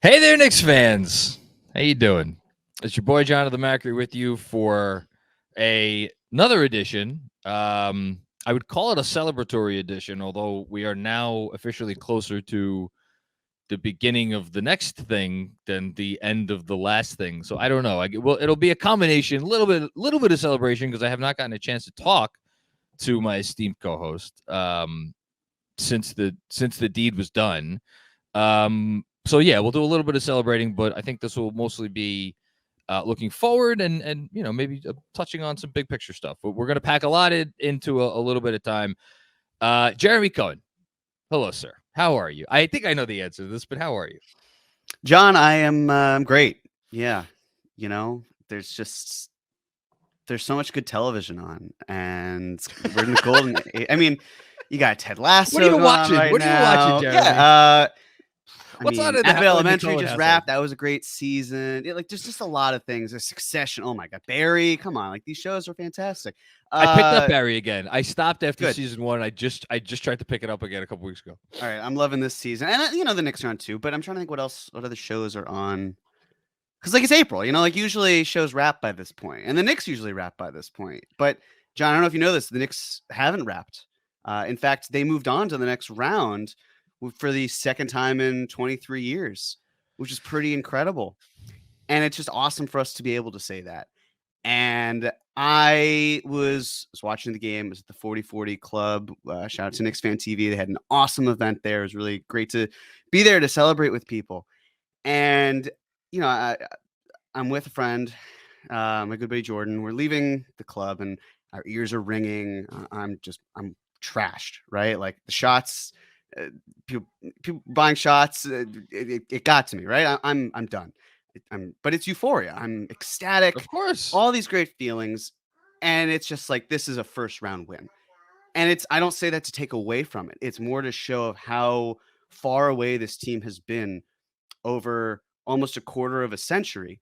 Hey there, Knicks fans. How you doing? It's your boy Jon of the Macri with you for another edition. I would call it a celebratory edition, although we are now officially closer to the beginning of the next thing than the end of the last thing. So I don't know. Well, it'll be a combination, a little bit of celebration because I have not gotten a chance to talk to my esteemed co-host since the deed was done. So yeah, we'll do a little bit of celebrating, but I think this will mostly be looking forward and maybe touching on some big picture stuff. But we're gonna pack a lot into a little bit of time. Jeremy Cohen, hello, sir. How are you? I think I know the answer to this, but how are you? John, I am great. Yeah, there's so much good television on, and we're in the golden. I mean, you got Ted Lasso. What are you going watching? on right What are you now. watching, Jeremy? Yeah. What's on in the Abbott Elementary Cohen just household? wrapped. That was a great season. There's just a lot of things. There's Succession. Oh my God, Barry. Come on, these shows are fantastic. I picked up Barry again. I stopped after good. season 1. I just tried to pick it up again a couple weeks ago. All right, I'm loving this season, and the Knicks are on too. But I'm trying to think what other shows are on. Because it's April, usually shows wrap by this point, and the Knicks usually wrap by this point. But John, I don't know if you know this, the Knicks haven't wrapped. In fact, they moved on to the next round for the second time in 23 years, which is pretty incredible. And it's just awesome for us to be able to say that. And I was watching the game. It was at the 40/40 Club. Shout out to Knicks Fan TV. They had an awesome event there. It was really great to be there to celebrate with people. And I'm with a friend, my good buddy Jordan. We're leaving the club, and our ears are ringing. I'm trashed, right? Like the shots, people buying shots. It got to me, right? I'm done. But it's euphoria. I'm ecstatic. Of course, all these great feelings, and it's just like this is a first round win. And I don't say that to take away from it. It's more to show of how far away this team has been over almost a quarter of a century,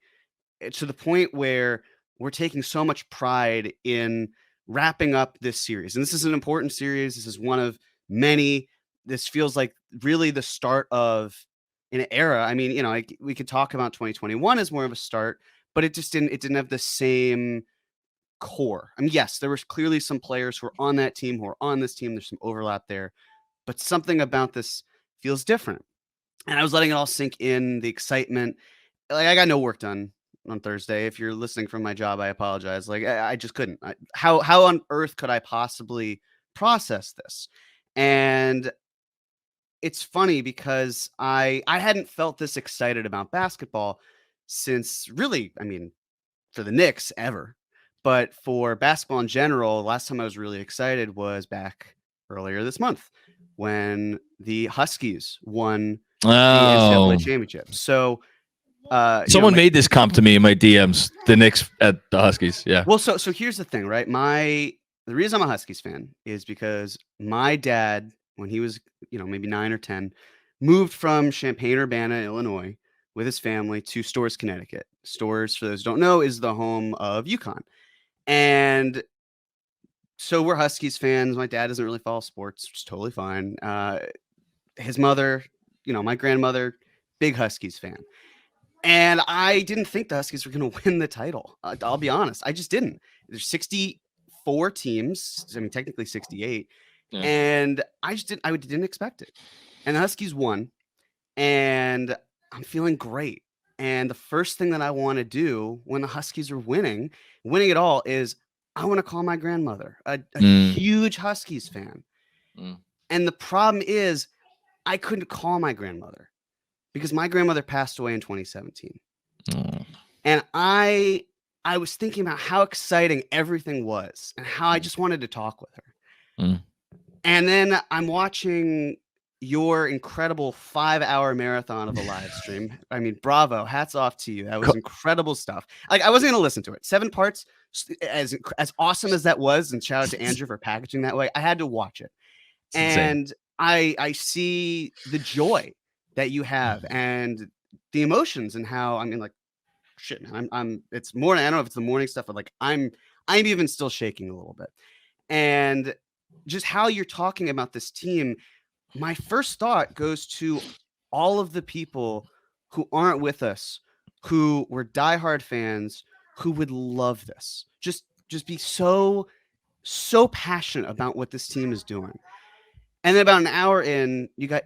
to the point where we're taking so much pride in wrapping up this series. And this is an important series. This is one of many. This feels like really the start of an era. I mean, we could talk about 2021 as more of a start, but it didn't have the same core. I mean, yes, there was clearly some players who are on that team who are on this team. There's some overlap there, but something about this feels different. And I was letting it all sink in, the excitement. Like, I got no work done on Thursday. If you're listening from my job, I apologize. Like, I just couldn't. How on earth could I possibly process this? And it's funny because I hadn't felt this excited about basketball since really, for the Knicks ever. But for basketball in general, the last time I was really excited was back earlier this month when the Huskies won the NCAA championship. So someone made this comp to me in my DMs. The Knicks at the Huskies. Yeah. Well, so here's the thing, right? The reason I'm a Huskies fan is because my dad, when he was maybe 9 or 10, moved from Champaign-Urbana, Illinois, with his family to Storrs, Connecticut. Storrs, for those who don't know, is the home of UConn, and so we're Huskies fans. My dad doesn't really follow sports, which is totally fine. His mother, my grandmother, big Huskies fan. And I didn't think the Huskies were going to win the title. I'll be honest. I just didn't. There's 64 teams. I mean, technically 68. Yeah. And I didn't expect it. And the Huskies won. And I'm feeling great. And the first thing that I want to do when the Huskies are winning it all, is I want to call my grandmother, a huge Huskies fan. And the problem is I couldn't call my grandmother because my grandmother passed away in 2017. And I was thinking about how exciting everything was and how I just wanted to talk with her. And then I'm watching your incredible 5-hour marathon of a live stream. I mean, bravo. Hats off to you. That was incredible stuff. Like, I wasn't going to listen to it. 7 parts, as awesome as that was, and shout out to Andrew for packaging that way, I had to watch it. And I see the joy that you have and the emotions and how, shit, man, it's morning. I don't know if it's the morning stuff, but like, I'm even still shaking a little bit. And just how you're talking about this team, my first thought goes to all of the people who aren't with us, who were diehard fans, who would love this. Just be so passionate about what this team is doing. And then about an hour in, you got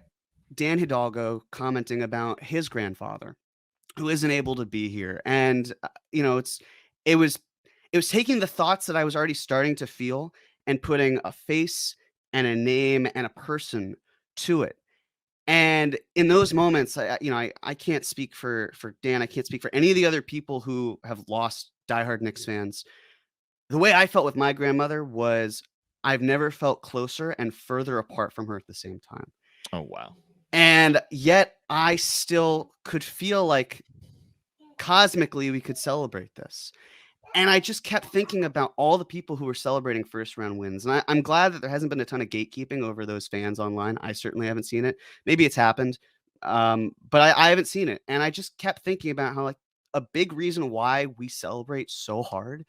Dan Hidalgo commenting about his grandfather, who isn't able to be here. And it was taking the thoughts that I was already starting to feel and putting a face and a name and a person to it. And in those moments, I can't speak for Dan. I can't speak for any of the other people who have lost diehard Knicks fans. The way I felt with my grandmother was I've never felt closer and further apart from her at the same time. Oh, wow. And yet I still could feel like cosmically we could celebrate this. And I just kept thinking about all the people who were celebrating first round wins. And I'm glad that there hasn't been a ton of gatekeeping over those fans online. I certainly haven't seen it. Maybe it's happened, but I haven't seen it. And I just kept thinking about how like a big reason why we celebrate so hard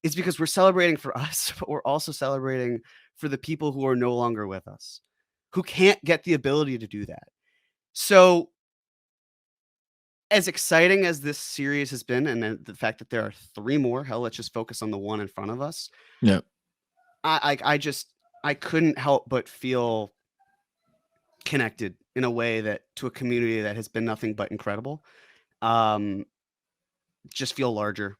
is because we're celebrating for us, but we're also celebrating for the people who are no longer with us, who can't get the ability to do that. So as exciting as this series has been, and then the fact that there are 3 more, hell, let's just focus on the one in front of us. Yeah. I couldn't help but feel connected in a way that to a community that has been nothing but incredible. Just feel larger.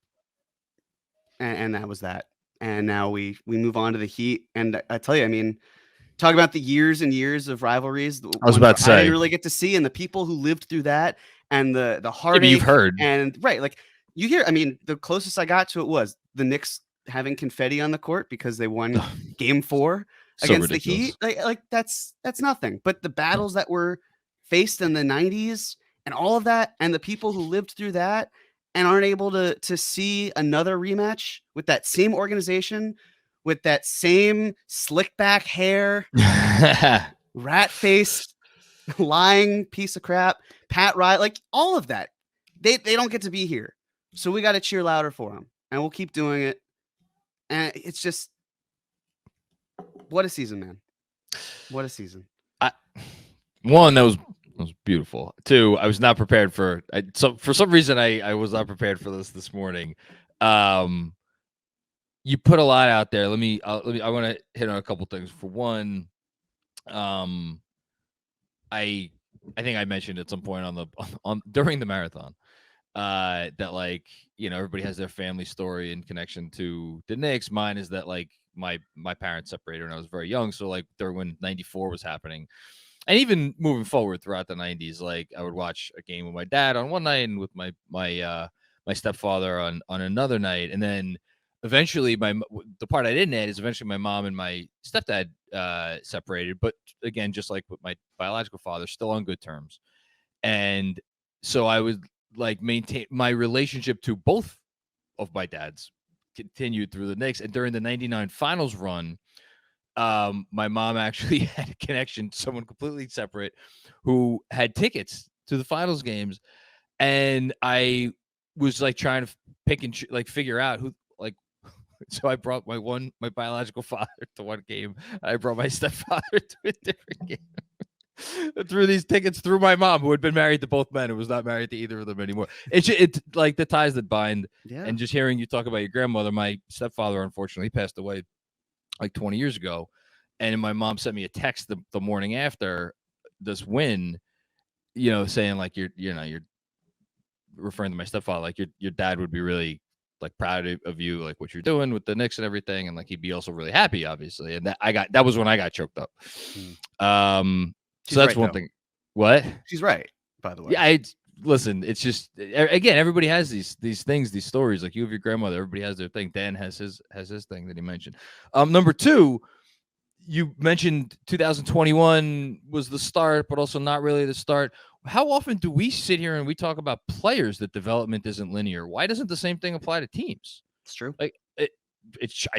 And that was that. And now we move on to the Heat. And I tell you, I mean, talk about the years and years of rivalries. I was about to say, I didn't really get to see, and the people who lived through that and the heartache. You've heard. And right, like you hear, I mean, the closest I got to it was the Knicks having confetti on the court because they won game 4 against the Heat. Like that's nothing. But the battles that were faced in the 90s and all of that, and the people who lived through that and aren't able to see another rematch with that same organization, with that same slick back hair, rat faced, lying piece of crap, Pat Riley, like all of that. They don't get to be here. So we got to cheer louder for them, and we'll keep doing it. And it's just, what a season, man. What a season. One, that was beautiful. 2, I was not prepared for. So for some reason, I was not prepared for this morning. You put a lot out there. I want to hit on a couple things. For one, I think I mentioned at some point on during the marathon that like everybody has their family story in connection to the Knicks. Mine is that like my parents separated when I was very young, so like during when '94 was happening. And even moving forward throughout the 90s, like I would watch a game with my dad on one night and with my stepfather on another night. And then eventually the part I didn't add is eventually my mom and my stepdad separated. But again, just like with my biological father, still on good terms. And so I would like maintain my relationship to both of my dads continued through the Knicks. And during the 99 finals run, my mom actually had a connection to someone completely separate who had tickets to the finals games. And I was like trying to pick and figure out who, like, so I brought my biological father to one game. I brought my stepfather to a different game. Through these tickets through my mom, who had been married to both men and was not married to either of them anymore. It's like the ties that bind. Yeah. And just hearing you talk about your grandmother, my stepfather unfortunately passed away like 20 years ago. And my mom sent me a text the morning after this win, saying like you're referring to my stepfather, like your dad would be really like proud of you, like what you're doing with the Knicks and everything, and like he'd be also really happy, obviously. And that was when I got choked up. So that's right, one thing. What? She's right, by the way. Yeah, listen, it's just, again, everybody has these things, these stories. Like you have your grandmother, everybody has their thing. Dan has his thing that he mentioned. Number 2, you mentioned 2021 was the start, but also not really the start. How often do we sit here and we talk about players that development isn't linear? Why doesn't the same thing apply to teams? It's true. Like I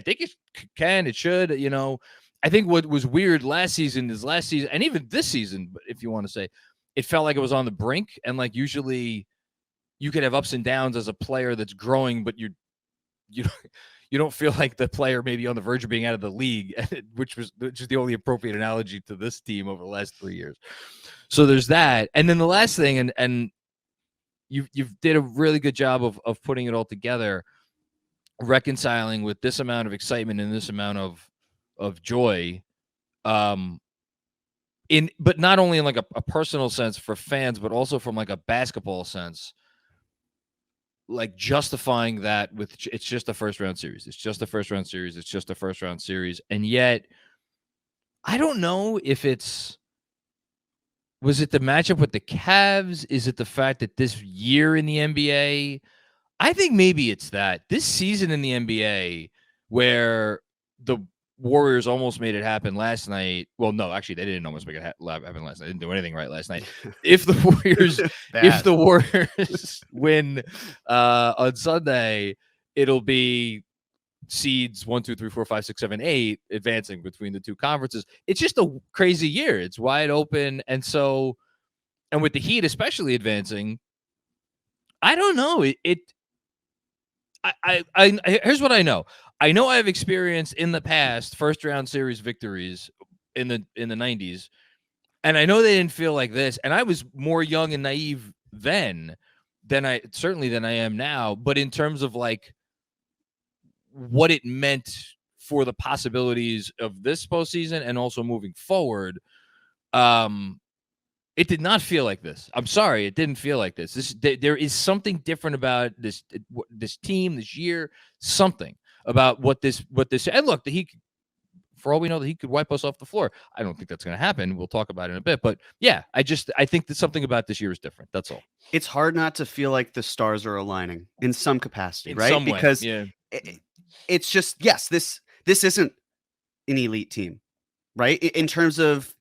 think it can, it should, I think what was weird last season, and even this season, if you want to say, it felt like it was on the brink. And like usually you could have ups and downs as a player that's growing, but you don't feel like the player may be on the verge of being out of the league, which is the only appropriate analogy to this team over the last 3 years. So there's that. And then the last thing, and you've did a really good job of putting it all together, reconciling with this amount of excitement and this amount of joy. But not only in like a personal sense for fans, but also from like a basketball sense, like justifying that with it's just a first round series. It's just a first round series. It's just a first round series. And yet I don't know if was it the matchup with the Cavs? Is it the fact that this year in the NBA, I think maybe it's that this season in the NBA where the Warriors almost made it happen last night. Well, no, actually, they didn't almost make it happen last night. They didn't do anything right last night. If the Warriors win on Sunday, it'll be seeds 1, 2, 3, 4, 5, 6, 7, 8 advancing between the two conferences. It's just a crazy year. It's wide open, and with the Heat especially advancing, I don't know. Here's what I know. I know I've experienced in the past first round series victories in the 90s, and I know they didn't feel like this. And I was more young and naive then than I am now. But in terms of like what it meant for the possibilities of this postseason and also moving forward, it did not feel like this. I'm sorry, it didn't feel like this. There is something different about this team this year. Something about what this. And look, for all we know, he could wipe us off the floor. I don't think that's going to happen. We'll talk about it in a bit. But yeah, I think that something about this year is different. That's all. It's hard not to feel like the stars are aligning in some capacity, right? Because yeah. It's just, yes, this isn't an elite team, right? In terms of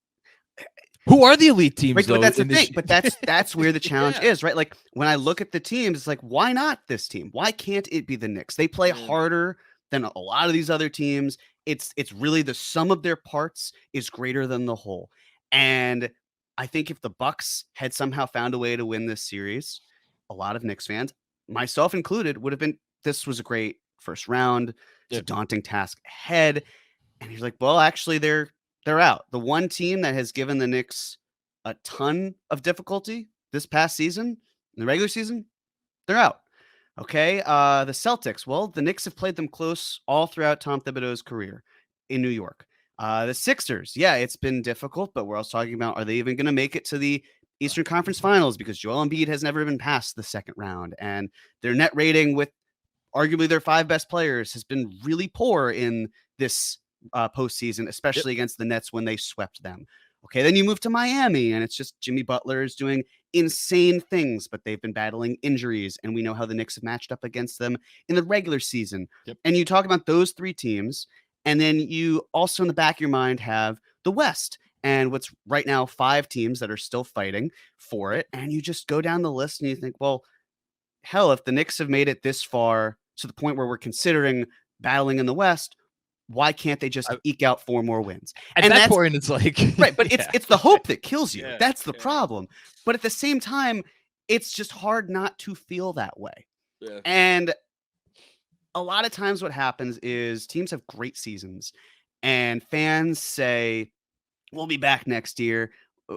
who are the elite teams, right, though? But that's the thing. But that's where the challenge is, right? Like when I look at the teams, it's like, why not this team? Why can't it be the Knicks? They play harder than a lot of these other teams. It's really the sum of their parts is greater than the whole. And I think if the Bucks had somehow found a way to win this series, a lot of Knicks fans, myself included, would have been, this was a great first round. It's a daunting task ahead. And he's like, well, actually, they're out. The one team that has given the Knicks a ton of difficulty this past season, in the regular season, they're out. Okay. The Celtics, well, the Knicks have played them close all throughout Tom Thibodeau's career in New York. The Sixers, yeah, it's been difficult, but we're also talking about, are they even going to make it to the Eastern Conference Finals? Because Joel Embiid has never been past the second round, and their net rating with arguably their 5 best players has been really poor in this postseason, especially against the Nets when they swept them. Okay, then you move to Miami, and it's just Jimmy Butler is doing insane things, but they've been battling injuries, and we know how the Knicks have matched up against them in the regular season. And you talk about those 3 teams, and then you also in the back of your mind have the West, and what's right now 5 teams that are still fighting for it, and you just go down the list and you think, well, hell, if the Knicks have made it this far to the point where we're considering battling in the West, why can't they just eke out 4 more wins? At that point, it's like right, but it's the hope that kills you. That's the problem. But at the same time, it's just hard not to feel that way. And a lot of times what happens is teams have great seasons and fans say, we'll be back next year.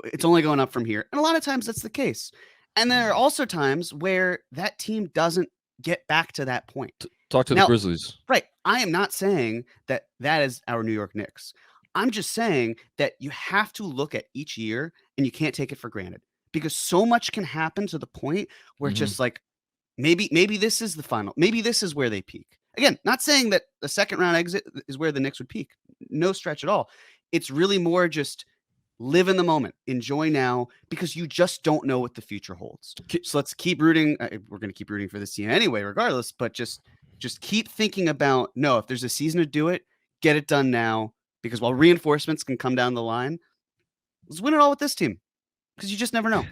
It's only going up from here. And a lot of times that's the case. And there are also times where that team doesn't get back to that point. Talk to the Grizzlies. Right. I am not saying that is our New York Knicks. I'm just saying that you have to look at each year and you can't take it for granted because so much can happen to the point where it's just like, maybe this is the final. Maybe this is where they peak. Again, not saying that the second round exit is where the Knicks would peak. No stretch at all. It's really more just live in the moment, enjoy now, because you just don't know what the future holds. So let's keep rooting. We're going to keep rooting for this team anyway, regardless, but just keep thinking about, no, if there's a season to do it, get it done now, because while reinforcements can come down the line, let's win it all with this team, because you just never know.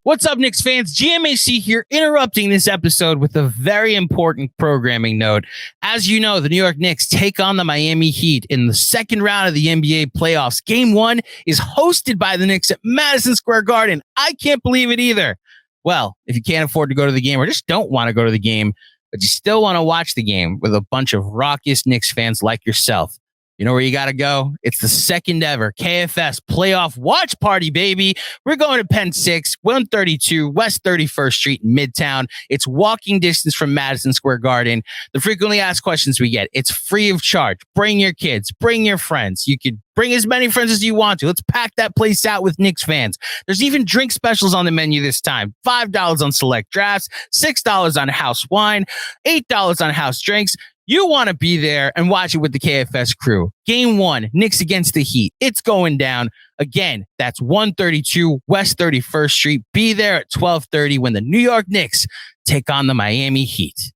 What's up, Knicks fans? GMAC here, interrupting this episode with a very important programming note. As you know, the New York Knicks take on the Miami Heat in the second round of the NBA playoffs. Game 1 is hosted by the Knicks at Madison Square Garden. I can't believe it either. Well, if you can't afford to go to the game or just don't want to go to the game, but you still want to watch the game with a bunch of raucous Knicks fans like yourself, You know where you got to go? It's the second ever KFS playoff watch party, baby. We're going to Penn 6, 132 West 31st Street in Midtown. It's walking distance from Madison Square Garden. The frequently asked questions we get, it's free of charge. Bring your kids, bring your friends. You could bring as many friends as you want to. Let's pack that place out with Knicks fans. There's even drink specials on the menu this time. $5 on select drafts, $6 on house wine, $8 on house drinks. You want to be there and watch it with the KFS crew. Game 1, Knicks against the Heat. It's going down. Again, that's 132 West 31st Street. Be there at 12:30 when the New York Knicks take on the Miami Heat.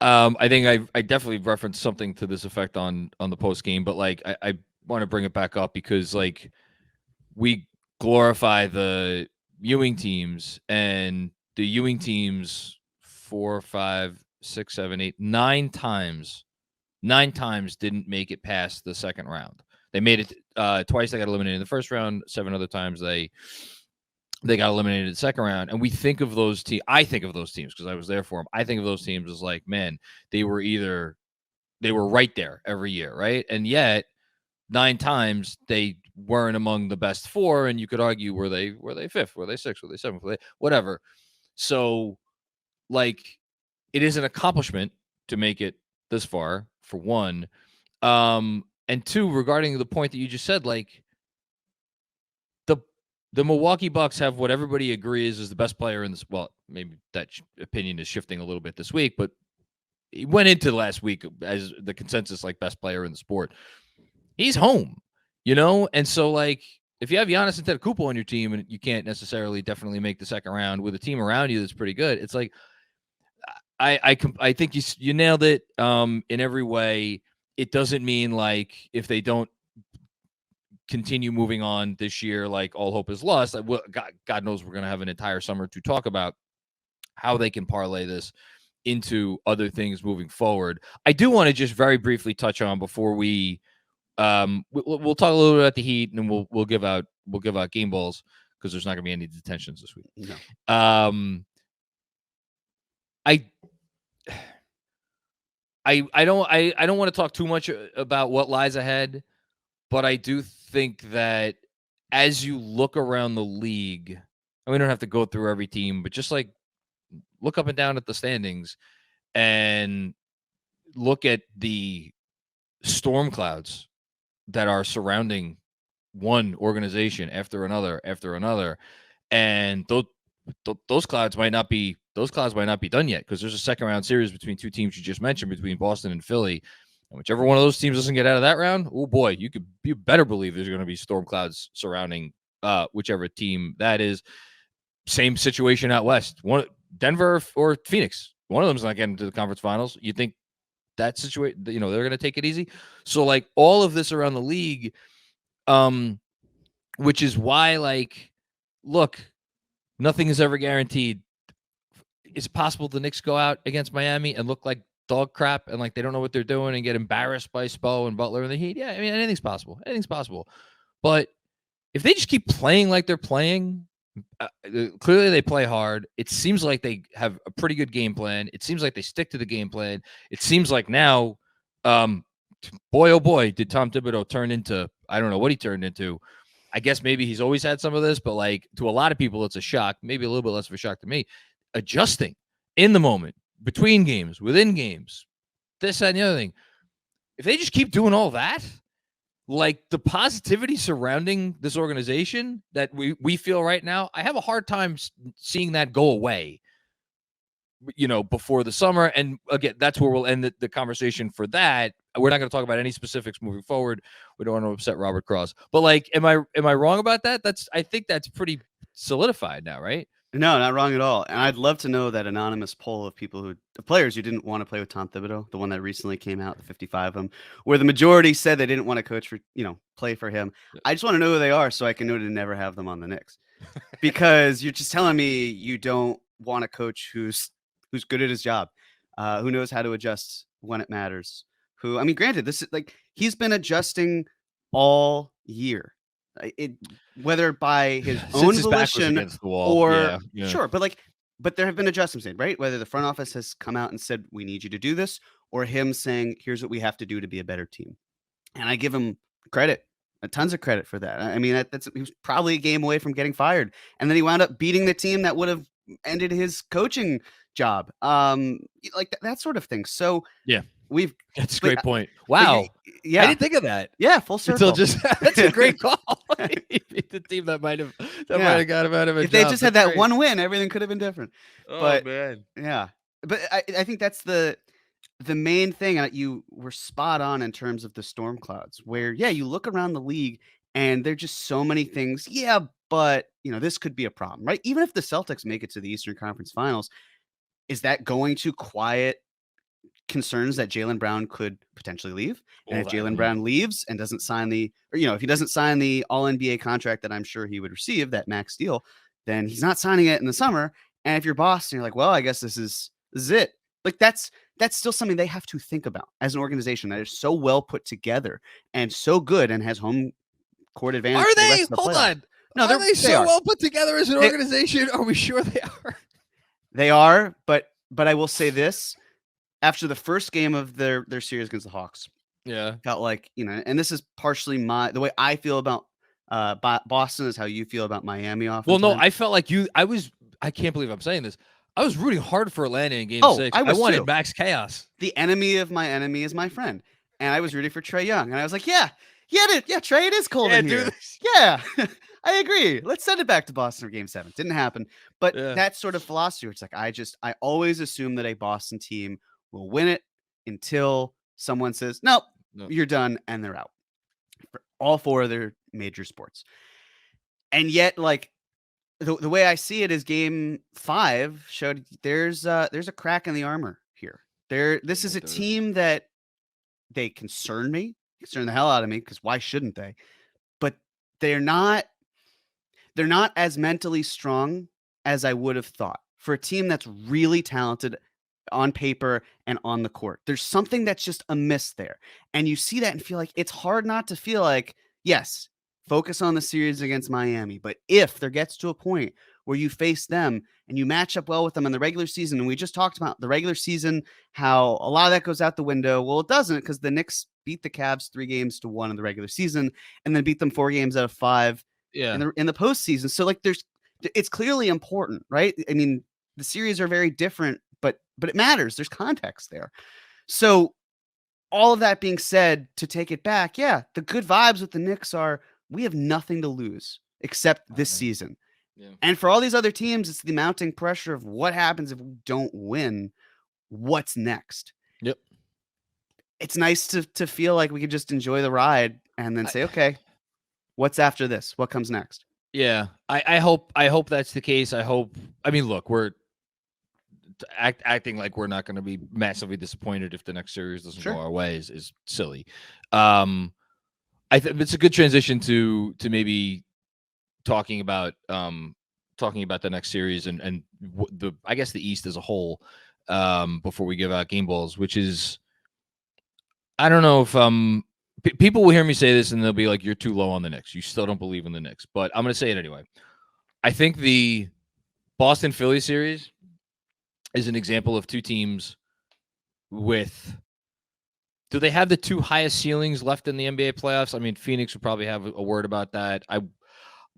I think I definitely referenced something to this effect on the post game, but like I want to bring it back up because like we glorify the Ewing teams, and the Ewing teams 4, 5, 6, 7, 8, 9 times didn't make it past the second round. They made it twice. They got eliminated in the first round. 7 other times they got eliminated in the second round. And we think of those teams. I think of those teams because I was there for them. I think of those teams as like, man, they were right there every year, right? And yet 9 times they weren't among the best 4, and you could argue were they 5th, were they 6th, were they 7th, were they whatever. So like it is an accomplishment to make it this far, for one. And 2, regarding the point that you just said, like the Milwaukee Bucks have what everybody agrees is the best player in this. Well, maybe that opinion is shifting a little bit this week, but he went into last week as the consensus like best player in the sport. He's home, you know? And so like if you have Giannis Antetokounmpo on your team and you can't necessarily definitely make the second round with a team around you that's pretty good, it's like I think you nailed it in every way. It doesn't mean like if they don't continue moving on this year, like all hope is lost. Like, God knows we're going to have an entire summer to talk about how they can parlay this into other things moving forward. I do want to just very briefly touch on before we'll talk a little bit about the Heat, and we'll give out game balls because there's not going to be any detentions this week. No. I don't want to talk too much about what lies ahead, but I do think that as you look around the league, and we don't have to go through every team, but just like look up and down at the standings and look at the storm clouds that are surrounding one organization after another, and those clouds might not be done yet because there's a second round series between 2 teams you just mentioned, between Boston and Philly. And whichever one of those teams doesn't get out of that round, oh boy, you better believe there's going to be storm clouds surrounding whichever team that is. Same situation out west. One Denver or Phoenix. One of them's not getting to the conference finals. You think that situation, they're going to take it easy. So like all of this around the league, which is why like, look, nothing is ever guaranteed. It's possible the Knicks go out against Miami and look like dog crap and like they don't know what they're doing and get embarrassed by Spo and Butler and the Heat. Yeah, I mean, anything's possible. But if they just keep playing like they're playing, clearly they play hard. It seems like they have a pretty good game plan. It seems like they stick to the game plan. It seems like now, boy, oh boy, did Tom Thibodeau turn into, I don't know what he turned into. I guess maybe he's always had some of this, but like to a lot of people, it's a shock, maybe a little bit less of a shock to me. Adjusting in the moment, between games, within games, this, that, and the other thing. If they just keep doing all that, like the positivity surrounding this organization that we feel right now, I have a hard time seeing that go away, before the summer. And again, that's where we'll end the conversation for that. We're not going to talk about any specifics moving forward. We don't want to upset Robert Cross, but like, am I wrong about that? I think that's pretty solidified now, right? No, not wrong at all. And I'd love to know that anonymous poll of players who didn't want to play with Tom Thibodeau, the one that recently came out, the 55 of them, where the majority said they didn't want to coach for, play for him. I just want to know who they are so I can know to never have them on the Knicks. Because you're just telling me you don't want a coach who's good at his job, who knows how to adjust when it matters. Granted, this is like he's been adjusting all year. Whether by his own volition or sure, but there have been adjustments made, right? Whether the front office has come out and said we need you to do this, or him saying here's what we have to do to be a better team. And I give him credit, tons of credit for that. I mean, he was probably a game away from getting fired. And then he wound up beating the team that would have ended his coaching job. Like that sort of thing. So Yeah. That's a but- great point. Wow. Yeah. I didn't think of that. Yeah, full circle. Until just that's a great call. The team that might have got him out of a if they job. just had that one win, everything could have been different. Oh but- man. Yeah. But I think that's the main thing. You were spot on in terms of the storm clouds, where you look around the league and there're just so many things. Yeah, but this could be a problem, right? Even if the Celtics make it to the Eastern Conference Finals, is that going to quiet concerns that Jaylen Brown could potentially leave? And if Jaylen Brown leaves and doesn't sign if he doesn't sign the All NBA contract that I'm sure he would receive, that max deal, then he's not signing it in the summer. And if you're Boston, you're like, well, I guess this is it. Like that's still something they have to think about as an organization that is so well put together and so good and has home court advantage. Are they? Hold on. No, are they so well put together as an organization? Are we sure they are? They are, but I will say this: after the first game of their series against the Hawks, felt like and this is partially the way I feel about Boston is how you feel about Miami. Well, no, I felt like I can't believe I'm saying this. I was rooting hard for Atlanta in Game 6. I wanted max chaos. The enemy of my enemy is my friend, and I was rooting for Trae Young, and I was like, Trae, it is cold in here. Yeah, I agree. Let's send it back to Boston for Game 7. Didn't happen, but that sort of philosophy, it's like I always assume that a Boston team will win it until someone says, nope, you're done, and they're out for all four of their major sports. And yet, like, the way I see it is Game 5 showed there's a crack in the armor here. This is a team that they concern the hell out of me, because why shouldn't they? But they're not as mentally strong as I would have thought for a team that's really talented on paper and on the court. There's something that's just amiss there. And you see that and feel like it's hard not to feel like, yes, focus on the series against Miami. But if there gets to a point where you face them and you match up well with them in the regular season, and we just talked about the regular season, how a lot of that goes out the window. Well, it doesn't, because the Knicks beat the Cavs 3-1 in the regular season and then beat them 4 games out of 5 in the postseason. So like it's clearly important, right? I mean, the series are very different, but it matters. There's context there. So all of that being said, to take it back, the good vibes with the Knicks are, we have nothing to lose except this season. Yeah. And for all these other teams, it's the mounting pressure of what happens if we don't win. What's next? Yep. It's nice to feel like we could just enjoy the ride and then say, okay, what's after this? What comes next? Yeah. I hope that's the case. Look, we're acting like we're not going to be massively disappointed if the next series doesn't go our way is silly. I think it's a good transition to maybe talking about the next series and I guess the East as a whole, before we give out game balls, which is, I don't know if people will hear me say this and they'll be like, you're too low on the Knicks. You still don't believe in the Knicks, but I'm going to say it anyway. I think the Boston Philly series is an example of two teams with. Do they have the two highest ceilings left in the NBA playoffs? I mean, Phoenix would probably have a word about that.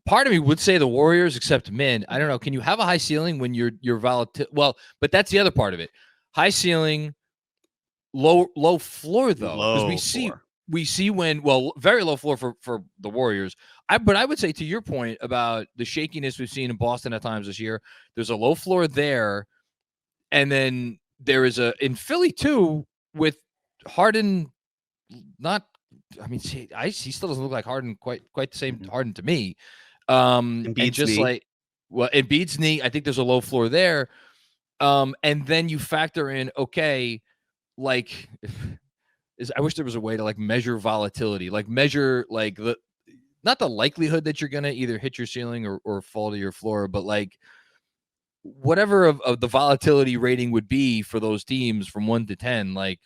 Part of me would say the Warriors, except man, I don't know. Can you have a high ceiling when you're volatile? Well, but that's the other part of it. High ceiling, low floor though. Because we see when very low floor for the Warriors. But I would say, to your point about the shakiness we've seen in Boston at times this year, there's a low floor there, and then there is in Philly too with Harden. He still doesn't look like Harden quite the same Harden to me. And just knee. Embiid's knee, I think there's a low floor there. And then you factor in, okay, like I wish there was a way to like measure volatility, like measure like not the likelihood that you're gonna either hit your ceiling or fall to your floor, but like whatever of the volatility rating would be for those teams from 1 to 10, like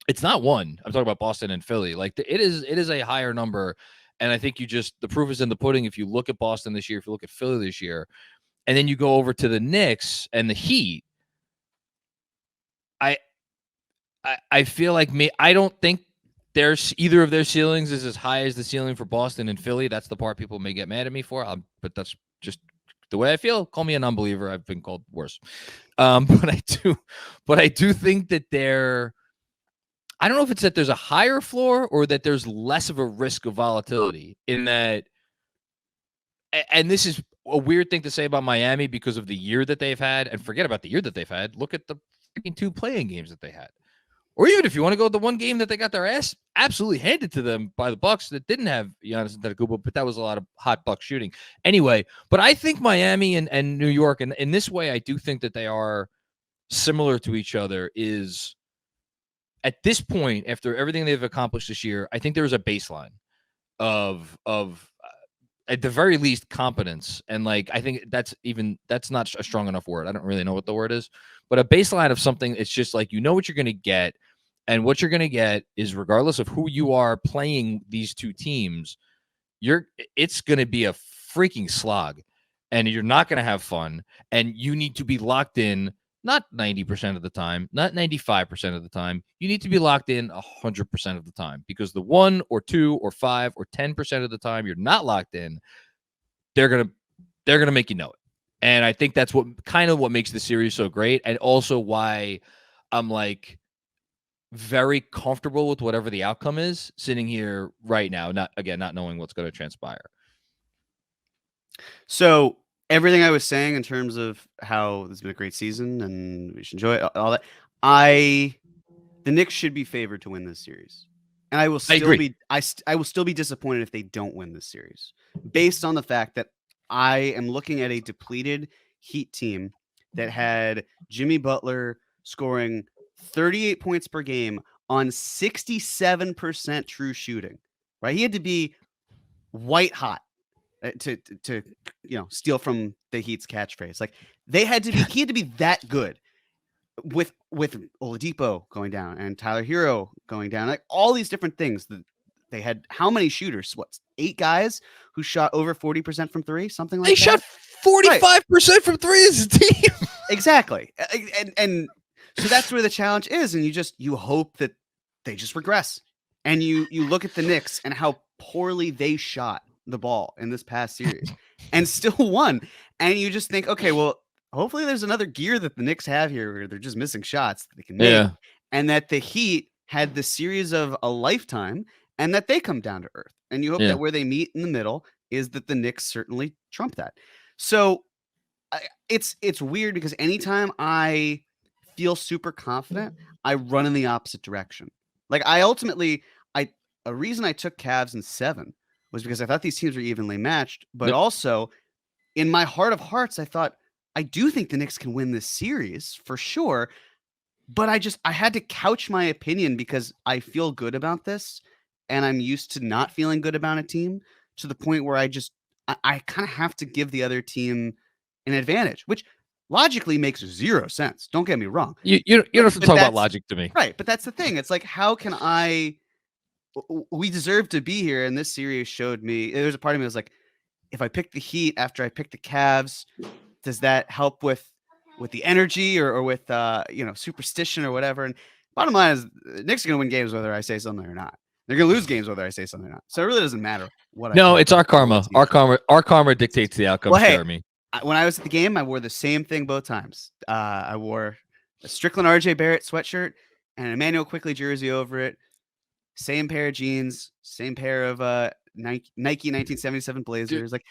it's not 1. I'm talking about Boston and Philly. Like it is a higher number. And I think the proof is in the pudding. If you look at Boston this year, if you look at Philly this year, and then you go over to the Knicks and the Heat, I feel like I don't think either of their ceilings is as high as the ceiling for Boston and Philly. That's the part people may get mad at me for. But that's just the way I feel. Call me an unbeliever. I've been called worse. But I do think that I don't know if it's that there's a higher floor or that there's less of a risk of volatility in that. And this is a weird thing to say about Miami because of the year that they've had, and forget about the year that they've had. Look at the freaking 2 playing games that they had. Or even if you want to go with the one game that they got their ass absolutely handed to them by the Bucks that didn't have Giannis Antetokounmpo, but that was a lot of hot Bucks shooting. Anyway, but I think Miami and New York, and in this way, I do think that they are similar to each other, is at this point, after everything they've accomplished this year, I think there's a baseline of at the very least competence. And like, I think that's not a strong enough word. I don't really know what the word is, but a baseline of something. It's just like, you know what you're going to get. And what you're going to get is, regardless of who you are playing these two teams, it's going to be a freaking slog, and you're not going to have fun. And you need to be locked in, not 90% of the time, not 95% of the time. You need to be locked in 100% of the time, because the 1 or 2 or 5 or 10% of the time you're not locked in, they're going to make you know it. And I think that's what makes the series so great, and also why I'm like very comfortable with whatever the outcome is sitting here right now, not knowing what's going to transpire. So everything I was saying in terms of how this has been a great season and we should enjoy it, all that, the Knicks should be favored to win this series. And I will still I will still be disappointed if they don't win this series, based on the fact that I am looking at a depleted Heat team that had Jimmy Butler scoring 38 points per game on 67% true shooting, right? He had to be white hot to steal from the Heat's catchphrase. Like, he had to be that good with Oladipo going down and Tyler Hero going down, like all these different things. That they had how many shooters? What, 8 guys who shot over 40% from 3, something like that? They shot 45% from 3 as a team. Exactly. And so that's where the challenge is. And you hope that they just regress. And you look at the Knicks and how poorly they shot the ball in this past series and still won. And you just think, okay, well, hopefully there's another gear that the Knicks have here where they're just missing shots that they can make. Yeah. And that the Heat had the series of a lifetime and that they come down to earth. And you hope that where they meet in the middle is that the Knicks certainly trump that. So it's weird because anytime I feel super confident, I run in the opposite direction. Like, a reason I took Cavs in 7 was because I thought these teams were evenly matched, but also in my heart of hearts, I thought, I do think the Knicks can win this series for sure. But I had to couch my opinion because I feel good about this and I'm used to not feeling good about a team, to the point where I kind of have to give the other team an advantage, which logically makes 0 sense. Don't get me wrong. You don't have to talk about logic to me. Right. But that's the thing. It's like, how can we deserve to be here. And this series showed me, there was a part of me that was like, if I pick the Heat after I pick the Cavs, does that help with the energy or with, superstition or whatever? And bottom line is, Knicks are going to win games whether I say something or not. They're going to lose games whether I say something or not. So it really doesn't matter what. No, it's our karma. Our karma dictates the outcome, Jeremy. When I was at the game, I wore the same thing both times. I wore a Strickland RJ Barrett sweatshirt and an Emmanuel Quickley jersey over it. Same pair of jeans, same pair of Nike 1977 Blazers. Dude.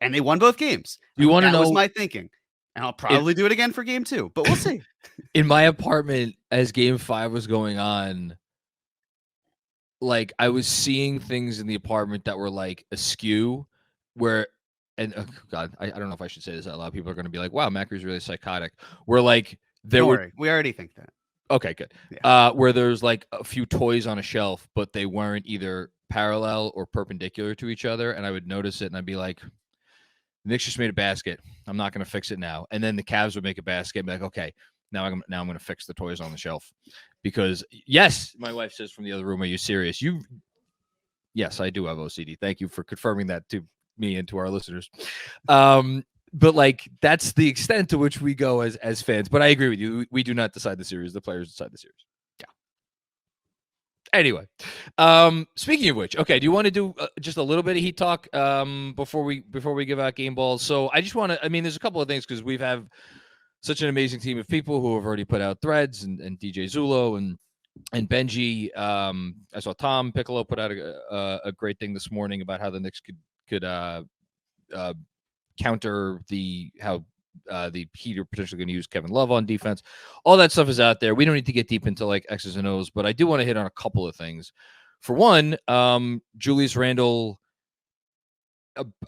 And they won both games. You want to know? That was my thinking. And I'll probably do it again for game 2, but we'll see. In my apartment, as game 5 was going on, like, I was seeing things in the apartment that were like askew, and oh God, I don't know if I should say this out loud. People are going to be like, wow, Macri's really psychotic. We're like, we already think that. Okay, good. Yeah. Where there's like a few toys on a shelf, but they weren't either parallel or perpendicular to each other. And I would notice it and I'd be like, Knicks just made a basket. I'm not going to fix it now. And then the Cavs would make a basket and be like, okay, now I'm going to fix the toys on the shelf. Because yes, my wife says from the other room, are you serious? Yes, I do have OCD. Thank you for confirming that to me and to our listeners. But like, that's the extent to which we go as fans. But I agree with you. We do not decide the series. The players decide the series. Anyway, speaking of which, okay, do you want to do just a little bit of Heat talk before we give out game balls? So I just want to. I mean, there's a couple of things because we've have such an amazing team of people who have already put out threads and DJ Zulo and Benji. I saw Tom Piccolo put out a great thing this morning about how the Knicks could counter how the Heat are potentially going to use Kevin Love on defense. All that stuff is out there. We don't need to get deep into like X's and O's, but I do want to hit on a couple of things. For one, Julius Randle,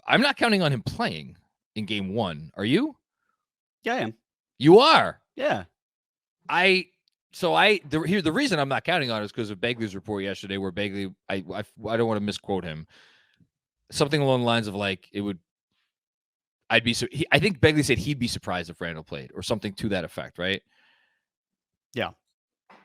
I'm not counting on him playing in game 1. Are you? Yeah, I am. You are? Yeah. The reason I'm not counting on it is because of Begley's report yesterday, where Begley, I don't want to misquote him, something along the lines of like I think Begley said he'd be surprised if Randle played, or something to that effect, right? Yeah.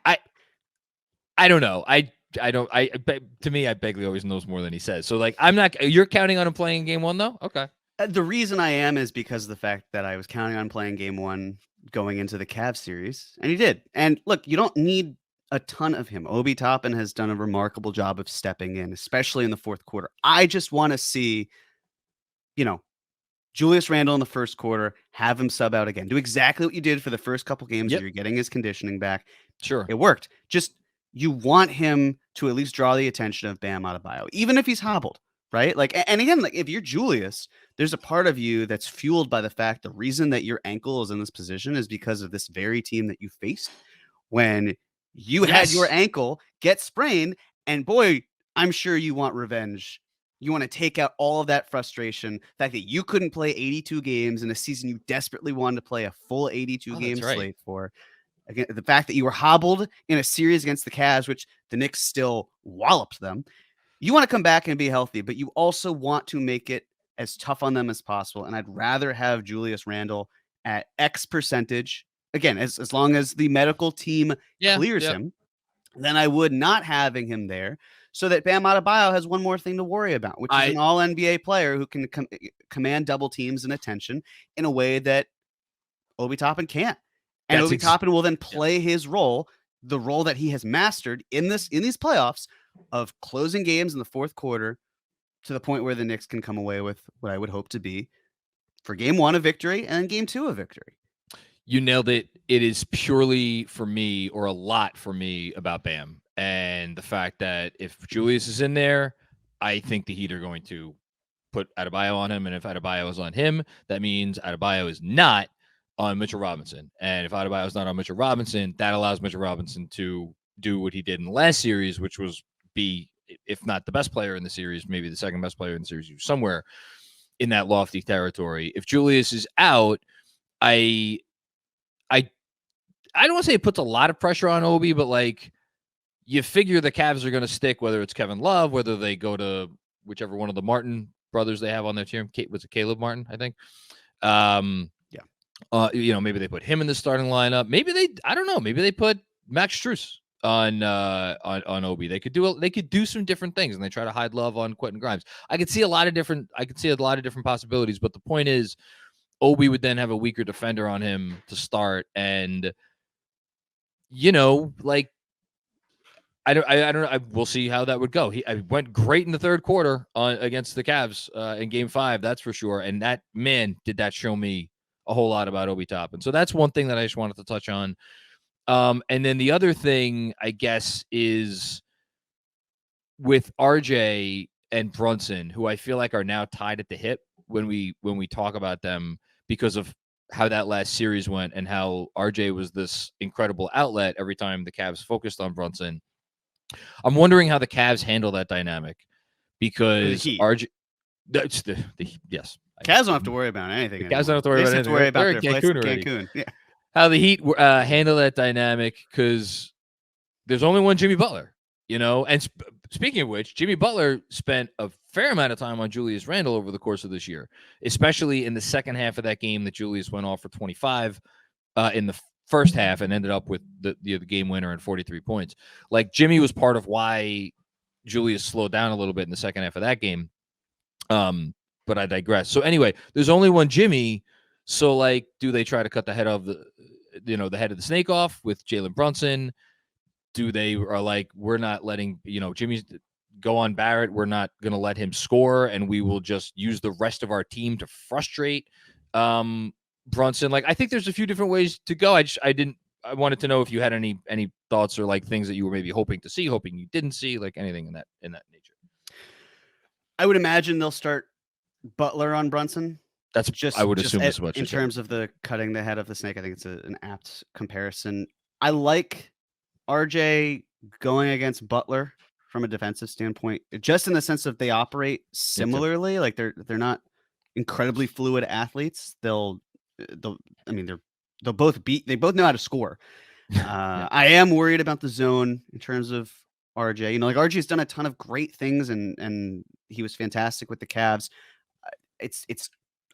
I don't know. To me, Begley always knows more than he says. So like, you're counting on him playing in game 1 though? Okay. The reason I am is because of the fact that I was counting on playing game 1 going into the Cavs series, and he did. And look, you don't need a ton of him. Obi Toppin has done a remarkable job of stepping in, especially in the fourth quarter. I just want to see, Julius Randle in the first quarter, have him sub out again. Do exactly what you did for the first couple games. Yep. You're getting his conditioning back. Sure. It worked. Just, you want him to at least draw the attention of Bam Adebayo, even if he's hobbled, right? Like, and again, like if you're Julius, there's a part of you that's fueled by the fact the reason that your ankle is in this position is because of this very team that you faced when you had your ankle get sprained. And boy, I'm sure you want revenge. You want to take out all of that frustration, the fact that you couldn't play 82 games in a season you desperately wanted to play a full 82 game slate for. Again, the fact that you were hobbled in a series against the Cavs, which the Knicks still walloped them. You want to come back and be healthy, but you also want to make it as tough on them as possible. And I'd rather have Julius Randle at X percentage, again, as long as the medical team clears him, than I would not having him there, so that Bam Adebayo has one more thing to worry about, which is an all-NBA player who can command double teams and attention in a way that Obi Toppin can't. And Obi Toppin will then play his role, the role that he has mastered in these playoffs, of closing games in the fourth quarter to the point where the Knicks can come away with what I would hope to be, for game 1, a victory, and then game 2, a victory. You nailed it. It is purely for me, or a lot for me, about Bam. And the fact that if Julius is in there, I think the Heat are going to put Adebayo on him. And if Adebayo is on him, that means Adebayo is not on Mitchell Robinson. And if Adebayo is not on Mitchell Robinson, that allows Mitchell Robinson to do what he did in the last series, which was be, if not the best player in the series, maybe the second best player in the series, somewhere in that lofty territory. If Julius is out, I don't want to say it puts a lot of pressure on Obi, but like, you figure the Cavs are going to stick, whether it's Kevin Love, whether they go to whichever one of the Martin brothers they have on their team. Was it Caleb Martin, I think? Maybe they put him in the starting lineup. Maybe they put Max Strus on Obi. They could do some different things, and they try to hide Love on Quentin Grimes. I could see a lot of different possibilities, but the point is, Obi would then have a weaker defender on him to start, and I don't know. We'll see how that would go. I went great in the third quarter against the Cavs in game 5. That's for sure. And that, man, did that show me a whole lot about Obi Toppin. So that's one thing that I just wanted to touch on. And then the other thing, I guess, is with RJ and Brunson, who I feel like are now tied at the hip when we talk about them, because of how that last series went and how RJ was this incredible outlet every time the Cavs focused on Brunson. I'm wondering how the Cavs handle that dynamic, because RJ, that's yes. Cavs don't have to worry about anything. The Cavs don't have to worry about anything. Worry about their place in Cancun. Yeah. How the Heat handle that dynamic, because there's only one Jimmy Butler, And speaking of which, Jimmy Butler spent a fair amount of time on Julius Randle over the course of this year, especially in the second half of that game that Julius went off for 25 in the first half and ended up with the game winner and 43 points. Like, Jimmy was part of why Julius slowed down a little bit in the second half of that game. But I digress. So anyway, there's only one Jimmy. So like, do they try to cut the head of the head of the snake off with Jalen Brunson? do they are like, we're not letting, Jimmy's go on Barrett. We're not going to let him score, and we will just use the rest of our team to frustrate Brunson. Like, I think there's a few different ways to go. I wanted to know if you had any thoughts or like things that you were maybe hoping to see, hoping you didn't see, like anything in that nature. I would imagine they'll start Butler on Brunson. That's just, I would assume as much. In terms of the cutting the head of the snake, I think it's an apt comparison. I like RJ going against Butler from a defensive standpoint, just in the sense of they operate similarly. Like they're not incredibly fluid athletes. They both know how to score. I am worried about the zone in terms of RJ. Like RJ's done a ton of great things, and he was fantastic with the Cavs. It's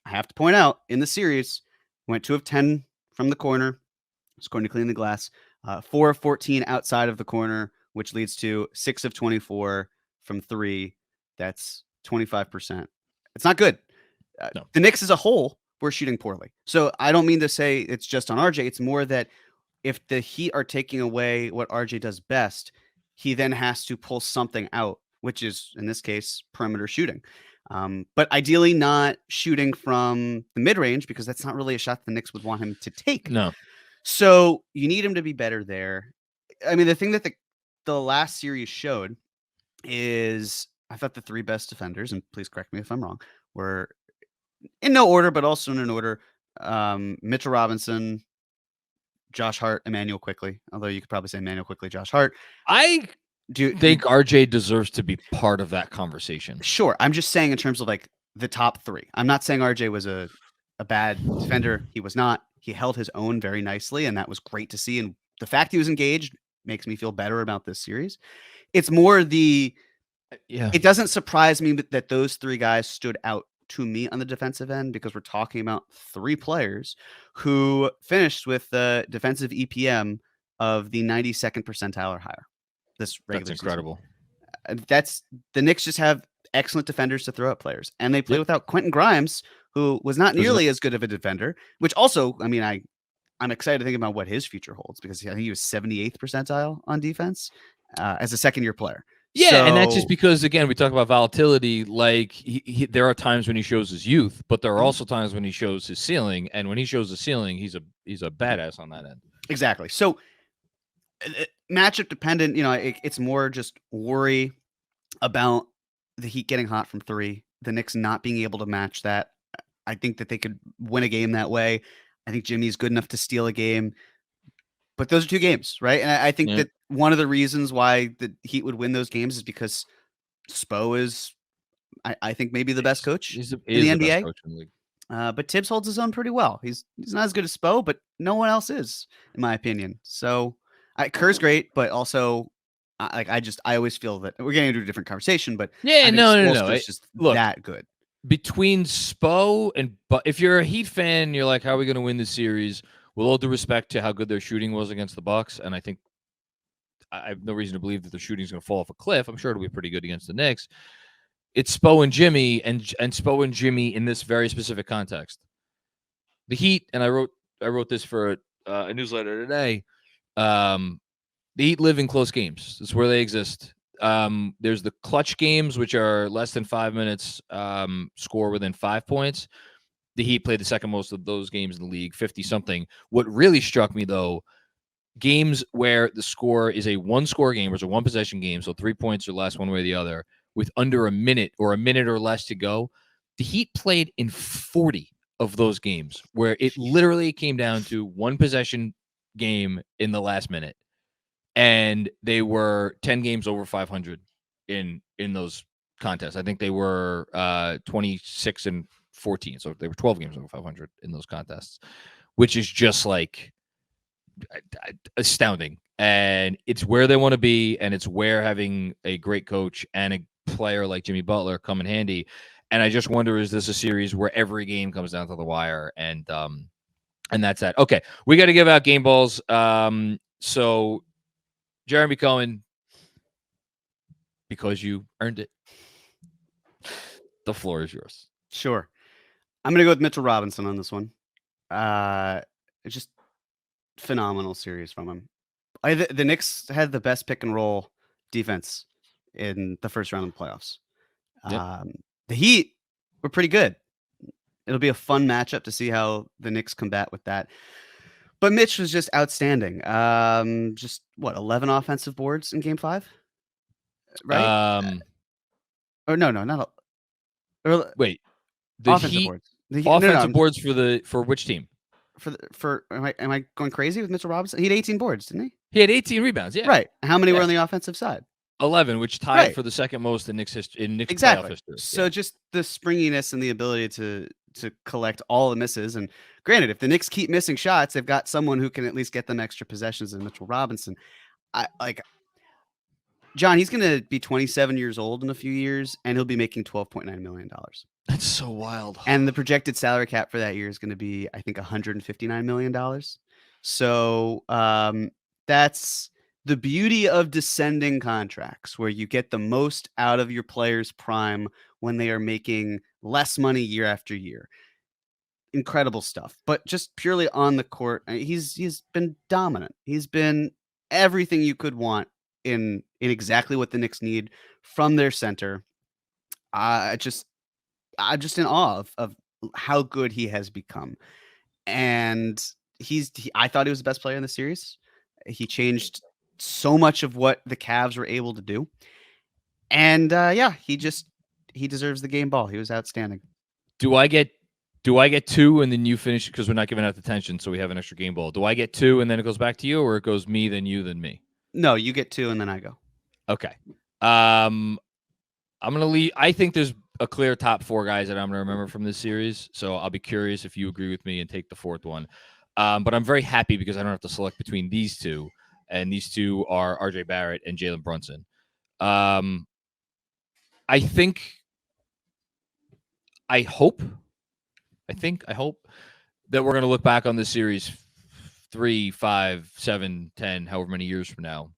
I have to point out, in the series, went 2 of 10 from the corner, scoring to clean the glass, 4 of 14 outside of the corner, which leads to 6 of 24 from 3. That's 25%. It's not good. No. The Knicks as a whole were shooting poorly. So I don't mean to say it's just on RJ. It's more that if the Heat are taking away what RJ does best, he then has to pull something out, which is, in this case, perimeter shooting. But ideally not shooting from the mid-range, because that's not really a shot the Knicks would want him to take. No. So you need him to be better there. I mean, the thing that the last series showed is, I thought the 3 best defenders, and please correct me if I'm wrong, were in no order, but also in an order. Mitchell Robinson, Josh Hart, Emmanuel Quickley. Although you could probably say Emmanuel Quickley, Josh Hart. I think RJ deserves to be part of that conversation. Sure. I'm just saying in terms of like the top 3. I'm not saying RJ was a bad defender. He was not. He held his own very nicely, and that was great to see. And the fact he was engaged makes me feel better about this series. It's more it doesn't surprise me that those 3 guys stood out to me on the defensive end, because we're talking about 3 players who finished with the defensive EPM of the 92nd percentile or higher. That's incredible. That's the Knicks just have excellent defenders to throw at players, and they play without Quentin Grimes, who was not nearly as good of a defender. Which also, I mean, I'm excited to think about what his future holds, because I think he was 78th percentile on defense as a second-year player. Yeah, and that's just because, again, we talk about volatility. Like there are times when he shows his youth, but there are also times when he shows his ceiling. And when he shows the ceiling, he's a badass on that end. Exactly. So matchup dependent, it's more just worry about the Heat getting hot from 3, the Knicks not being able to match that. I think that they could win a game that way. I think Jimmy's good enough to steal a game. But those are 2 games, right? And I think that one of the reasons why the Heat would win those games is because Spo is, I think, maybe the best coach in the NBA. Coach in the league. But Tibbs holds his own pretty well. He's not as good as Spo, but no one else is, in my opinion. So Kerr's great, but also I always feel that we're getting into a different conversation. But no. It's just that good. Between Spo and if you're a Heat fan, you're like, how are we going to win this series? With all due respect to how good their shooting was against the Bucks, and I think I have no reason to believe that their shooting is going to fall off a cliff. I'm sure it'll be pretty good against the Knicks. It's Spo and Jimmy, and Spo and Jimmy in this very specific context. The Heat, and I wrote this for a newsletter today. The Heat live in close games. That's where they exist. There's the clutch games, which are less than 5 minutes, score within 5 points. The Heat played the second most of those games in the league, 50-something. What really struck me, though, games where the score is a one-score game, or it's a one-possession game, so 3 points or less one way or the other, with under a minute or less to go, the Heat played in 40 of those games, where it literally came down to one-possession game in the last minute. And they were 10 games over 500 in those contests. I think they were 26 and 14. So they were 12 games over 500 in those contests, which is just like astounding. And it's where they want to be. And it's where having a great coach and a player like Jimmy Butler come in handy. And I just wonder, is this a series where every game comes down to the wire? And that's that. Okay. We got to give out game balls. So Jeremy Cohen, because you earned it, the floor is yours. Sure. I'm going to go with Mitchell Robinson on this one. It's just phenomenal series from him. The Knicks had the best pick and roll defense in the first round of the playoffs. Yep. The Heat were pretty good. It'll be a fun matchup to see how the Knicks combat with that. But Mitch was just outstanding. Just 11 offensive boards in Game 5, right? Or no, not. Wait, the offensive Heat boards. The offensive boards for which team? For am I going crazy with Mitchell Robinson? He had 18 boards, didn't he? He had 18 rebounds. Yeah, Right. How many were Yeah. on the offensive side? 11, which tied Right. for the second most in Knicks history. In Knicks Exactly. playoff history. So just the springiness and the ability to collect all the misses. And granted, if the Knicks keep missing shots, they've got someone who can at least get them extra possessions in Mitchell Robinson. John, he's going to be 27 years old in a few years, and he'll be making $12.9 million. That's so wild. And the projected salary cap for that year is going to be, I think, $159 million. So that's the beauty of descending contracts, where you get the most out of your player's prime when they are making less money year after year. Incredible stuff. But just purely on the court, he's been dominant. He's been everything you could want in exactly what the Knicks need from their center. I'm just in awe of how good he has become. And I thought he was the best player in the series. He changed so much of what the Cavs were able to do. And he deserves the game ball. He was outstanding. Do I get 2 and then you finish, because we're not giving out the tension, so we have an extra game ball? Do I get 2 and then it goes back to you, or it goes me, then you, then me? No, you get 2 and then I go. Okay. I'm gonna leave. I think there's a clear top 4 guys that I'm gonna remember from this series. So I'll be curious if you agree with me and take the 4th one. But I'm very happy because I don't have to select between these 2, and these 2 are RJ Barrett and Jalen Brunson. I hope that we're going to look back on this series 3, 5, 7, 10, however many years from now,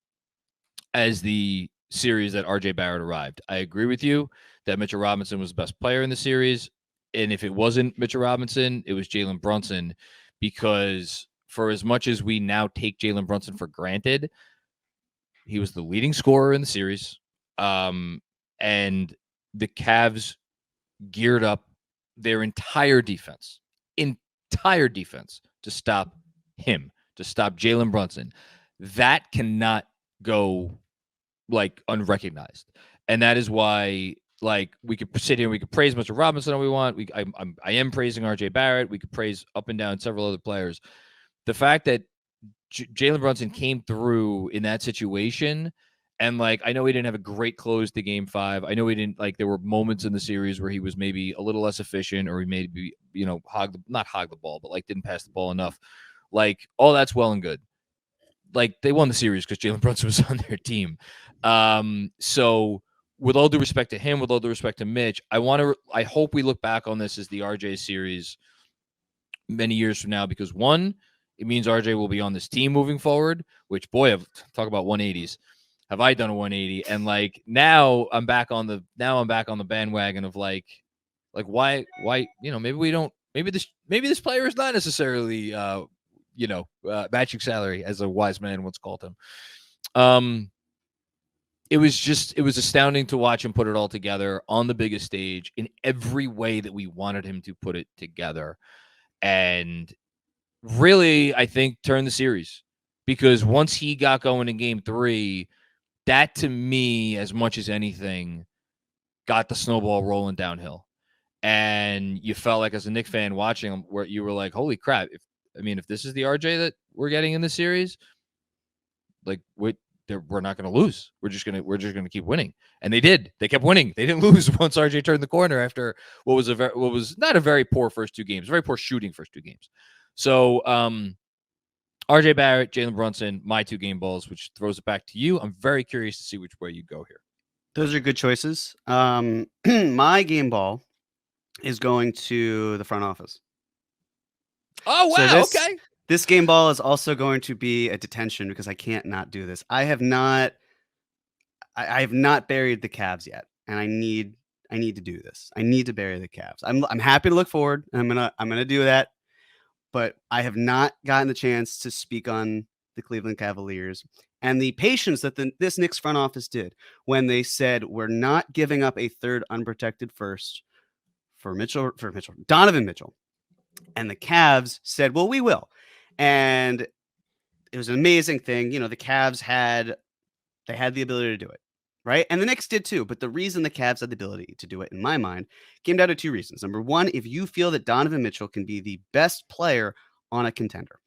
as the series that RJ Barrett arrived. I agree with you that Mitchell Robinson was the best player in the series. And if it wasn't Mitchell Robinson, it was Jalen Brunson, because for as much as we now take Jalen Brunson for granted, he was the leading scorer in the series. And the Cavs geared up their entire defense to stop him, to stop Jalen Brunson. That cannot go unrecognized. And that is why, we could sit here and we could praise Mr. Robinson all we want. I am praising RJ Barrett. We could praise up and down several other players. The fact that Jalen Brunson came through in that situation, and I know he didn't have a great close to Game 5. I know he didn't, there were moments in the series where he was maybe a little less efficient, or he maybe, not hog the ball, but didn't pass the ball enough. All that's well and good. They won the series because Jalen Brunson was on their team. So with all due respect to him, with all due respect to Mitch, I hope we look back on this as the RJ series many years from now, because one, it means RJ will be on this team moving forward, which, boy, talk about 180s. Have I done a 180? And now I'm back on the bandwagon of why, maybe this player is not necessarily, matching salary, as a wise man once called him. It was astounding to watch him put it all together on the biggest stage in every way that we wanted him to put it together. And really, I think, turned the series, because once he got going in Game 3, that, to me, as much as anything, got the snowball rolling downhill. And you felt like, as a Knicks fan watching him, where you were like, holy crap, if this is the RJ that we're getting in the series, we're not going to lose. We're just going to keep winning. And they did. They kept winning. They didn't lose once RJ turned the corner after what was not a very poor first 2 games, very poor shooting first 2 games. So RJ Barrett, Jalen Brunson, my 2 game balls, which throws it back to you. I'm very curious to see which way you go here. Those are good choices. My game ball is going to the front office. Oh, wow. Okay. This game ball is also going to be a detention, because I can't not do this. I have not buried the Cavs yet, and I need to do this. I need to bury the Cavs. I'm happy to look forward. I'm gonna do that, but I have not gotten the chance to speak on the Cleveland Cavaliers and the patience that this Knicks front office did when they said, we're not giving up a third unprotected first for Donovan Mitchell. And the Cavs said, well, we will. And it was an amazing thing. The Cavs had the ability to do it, right? And the Knicks did too. But the reason the Cavs had the ability to do it, in my mind, came down to two reasons. Number one, if you feel that Donovan Mitchell can be the best player on a contender.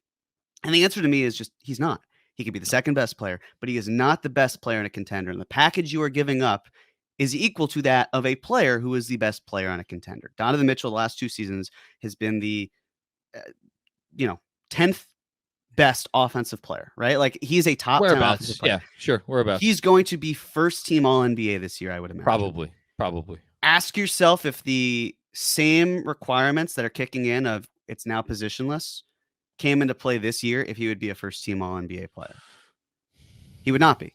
And the answer to me is just, he's not. He could be the second best player, but he is not the best player in a contender. And the package you are giving up is equal to that of a player who is the best player on a contender. Donovan Mitchell, the last 2 seasons, has been the 10th best offensive player, right? Like, he's a top 10 offensive player. Yeah, sure. Whereabouts. He's going to be first team All NBA this year, I would imagine. Probably. Ask yourself if the same requirements that are kicking in of it's now positionless came into play this year, if he would be a first team All NBA player. He would not be.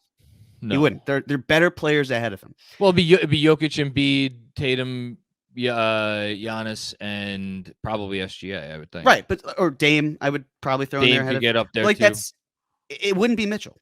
No. He wouldn't. They're better players ahead of him. Well, it'd be Jokic, Embiid, Tatum, Giannis, and probably SGA, I would think. Right, or Dame, I would probably throw in there. Dame could get up there like too. It wouldn't be Mitchell.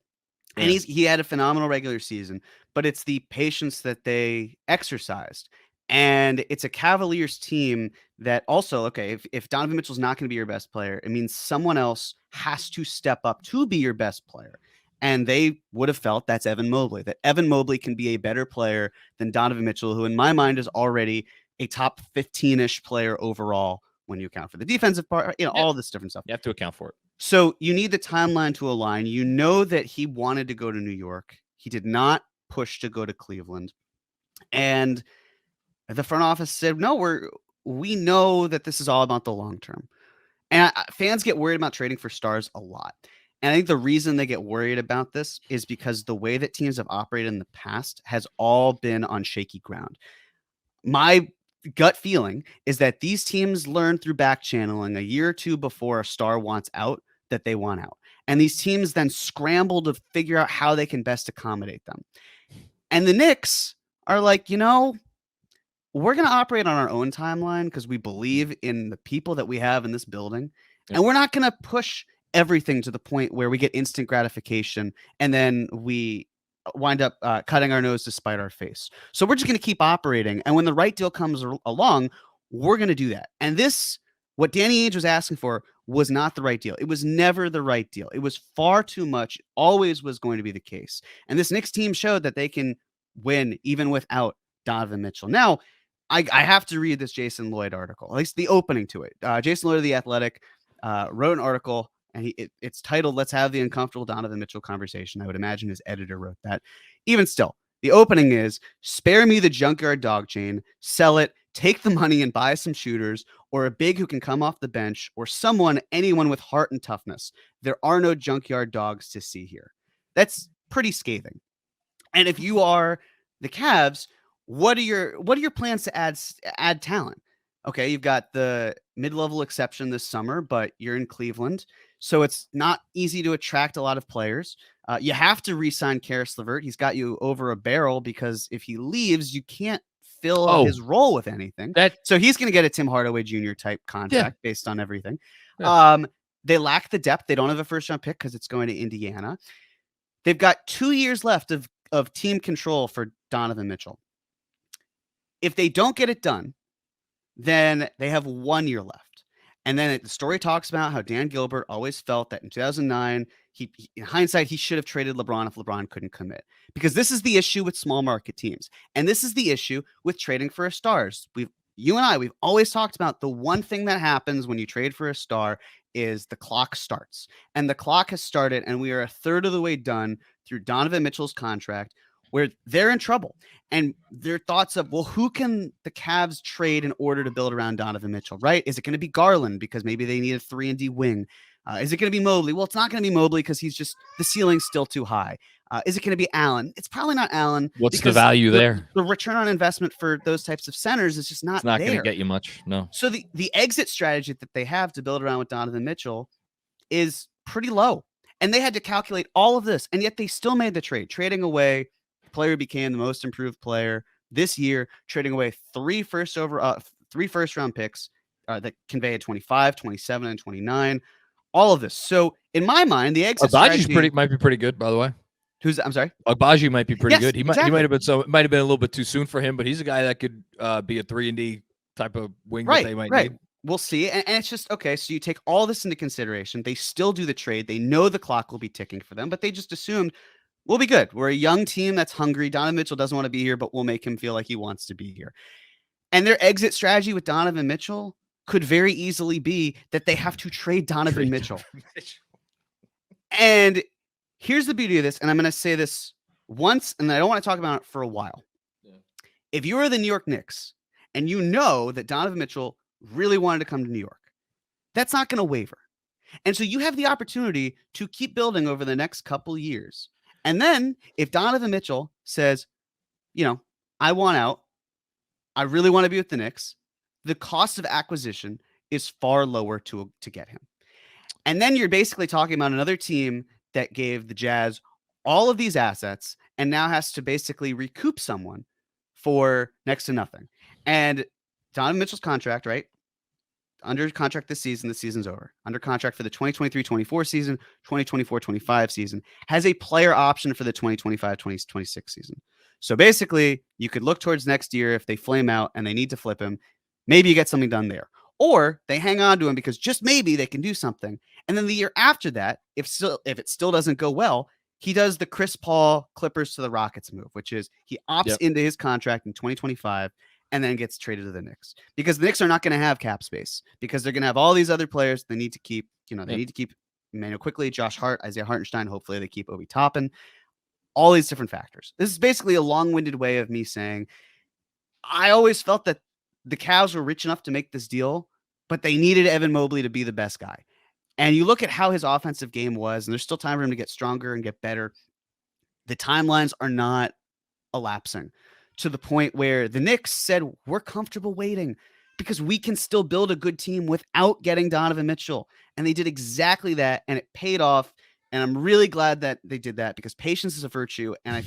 Yeah. And he had a phenomenal regular season, but it's the patience that they exercised. And it's a Cavaliers team that also, okay, if Donovan Mitchell's not going to be your best player, it means someone else has to step up to be your best player. And they would have felt that's Evan Mobley, that Evan Mobley can be a better player than Donovan Mitchell, who in my mind is already a top 15-ish player overall when you account for the defensive part, all this different stuff. You have to account for it. So you need the timeline to align. You know that he wanted to go to New York. He did not push to go to Cleveland. And the front office said, no, we know that this is all about the long term. And fans get worried about trading for stars a lot. And I think the reason they get worried about this is because the way that teams have operated in the past has all been on shaky ground. My gut feeling is that these teams learn through back channeling a year or two before a star wants out that they want out. And these teams then scramble to figure out how they can best accommodate them. And the Knicks are like, we're going to operate on our own timeline because we believe in the people that we have in this building. Yeah. And we're not going to push everything to the point where we get instant gratification and then we wind up cutting our nose to spite our face. So we're just going to keep operating. And when the right deal comes along, we're going to do that. And what Danny Ainge was asking for was not the right deal. It was never the right deal. It was far too much. It always was going to be the case. And this Knicks team showed that they can win even without Donovan Mitchell. Now, I have to read this Jason Lloyd article, at least the opening to it. Jason Lloyd of The Athletic wrote an article, and it's titled, "Let's Have the Uncomfortable Donovan Mitchell Conversation." I would imagine his editor wrote that. Even still, the opening is, "Spare me the junkyard dog chain, sell it, take the money and buy some shooters, or a big who can come off the bench, or anyone with heart and toughness. There are no junkyard dogs to see here." That's pretty scathing. And if you are the Cavs, what are your plans to add talent? Okay, you've got the mid-level exception this summer, but you're in Cleveland, so it's not easy to attract a lot of players. You have to re-sign Karis LeVert. He's got you over a barrel because if he leaves, you can't fill his role with anything. So he's going to get a Tim Hardaway Jr. type contract based on everything. Yeah. They lack the depth. They don't have a first-round pick because it's going to Indiana. They've got 2 years left of team control for Donovan Mitchell. If they don't get it done, then they have 1 year left. And then the story talks about how Dan Gilbert always felt that in 2009, in hindsight, he should have traded LeBron if LeBron couldn't commit. Because this is the issue with small market teams. And this is the issue with trading for a stars. We've always talked about the one thing that happens when you trade for a star is the clock starts. And the clock has started, and we are a third of the way done through Donovan Mitchell's contract, where they're in trouble. And their thoughts of, well, who can the Cavs trade in order to build around Donovan Mitchell, right? Is it going to be Garland because maybe they need a 3-and-D wing? Is it going to be Mobley? Well, it's not going to be Mobley because the ceiling's still too high. Is it going to be Allen? It's probably not Allen. What's the value there? The return on investment for those types of centers is just not there. It's not going to get you much, no. So the exit strategy that they have to build around with Donovan Mitchell is pretty low. And they had to calculate all of this, and yet they still made the trade, trading away player who became the most improved player this year, trading away 3 first-round picks that convey 25, 27, and 29. All of this. So In my mind, the exit Agbaji's strategy. might be pretty good, by the way. I'm sorry. Agbaji might be pretty Yes, good. He exactly. might have been it might have been a little bit too soon for him, but he's a guy that could be a 3-and-D type of wing that they might need. We'll see. And it's just, okay, so you take all this into consideration. They still do the trade. They know the clock will be ticking for them, but they just assumed we'll be good. We're a young team that's hungry. Donovan Mitchell doesn't want to be here, but we'll make him feel like he wants to be here. And their exit strategy with Donovan Mitchell could very easily be that they have to trade Donovan Mitchell. And here's the beauty of this, and I'm going to say this once, and I don't want to talk about it for a while. Yeah. If you are the New York Knicks and you know that Donovan Mitchell really wanted to come to New York, that's not going to waver. And so you have the opportunity to keep building over the next couple years. And then if Donovan Mitchell says, I want out, I really want to be with the Knicks, the cost of acquisition is far lower to get him. And then you're basically talking about another team that gave the Jazz all of these assets and now has to basically recoup someone for next to nothing. And Donovan Mitchell's contract, right? Under contract this season, the season's over. Under contract for the 2023-24 season, 2024-25 season, has a player option for the 2025-2026 season. So basically, you could look towards next year if they flame out and they need to flip him. Maybe you get something done there. Or they hang on to him because just maybe they can do something. And then the year after that, if it still doesn't go well, he does the Chris Paul Clippers to the Rockets move, which is he opts into his contract in 2025 and then gets traded to the Knicks, because the Knicks are not going to have cap space because they're going to have all these other players they need to keep. They need to keep Emmanuel Quickly, Josh Hart, Isaiah Hartenstein. Hopefully they keep Obi Toppin. All these different factors. This is basically a long-winded way of me saying I always felt that the Cavs were rich enough to make this deal, but they needed Evan Mobley to be the best guy. And you look at how his offensive game was, and there's still time for him to get stronger and get better. The timelines are not elapsing to the point where the Knicks said, we're comfortable waiting because we can still build a good team without getting Donovan Mitchell. And they did exactly that, and it paid off. And I'm really glad that they did that because patience is a virtue. And I